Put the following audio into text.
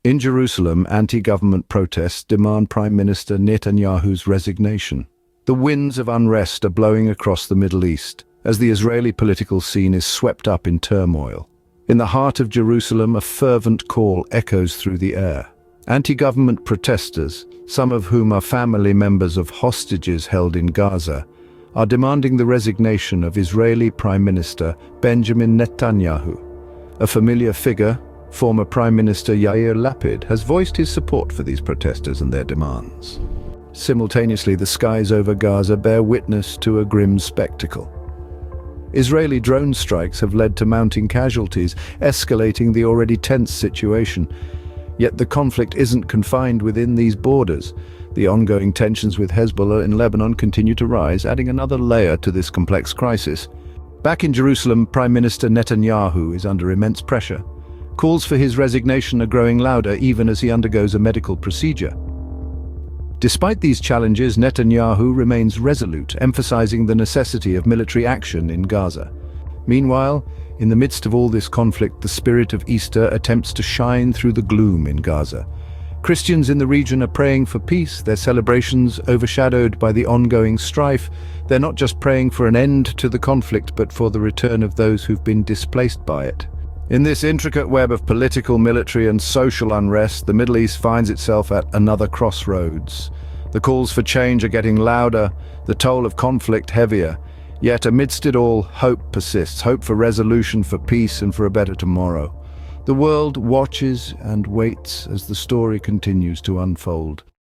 In Jerusalem, anti-government protests demand Prime Minister Netanyahu's resignation. The winds of unrest are blowing across the Middle East as the Israeli political scene is swept up in turmoil. In the heart of Jerusalem, a fervent call echoes through the air. Anti-government protesters, some of whom are family members of hostages held in Gaza, are demanding the resignation of Israeli Prime Minister Benjamin Netanyahu. A familiar figure, former Prime Minister Yair Lapid, has voiced his support for these protesters and their demands. Simultaneously, the skies over Gaza bear witness to a grim spectacle. Israeli drone strikes have led to mounting casualties, escalating the already tense situation. Yet the conflict isn't confined within these borders. The ongoing tensions with Hezbollah in Lebanon continue to rise, adding another layer to this complex crisis. Back in Jerusalem, Prime Minister Netanyahu is under immense pressure. Calls for his resignation are growing louder even as he undergoes a medical procedure. Despite these challenges, Netanyahu remains resolute, emphasizing the necessity of military action in Gaza. Meanwhile, in the midst of all this conflict, the spirit of Easter attempts to shine through the gloom in Gaza. Christians in the region are praying for peace, their celebrations overshadowed by the ongoing strife. They're not just praying for an end to the conflict, but for the return of those who've been displaced by it. In this intricate web of political, military, and social unrest, the Middle East finds itself at another crossroads. The calls for change are getting louder, the toll of conflict heavier. Yet amidst it all, hope persists, hope for resolution, for peace, and for a better tomorrow. The world watches and waits as the story continues to unfold.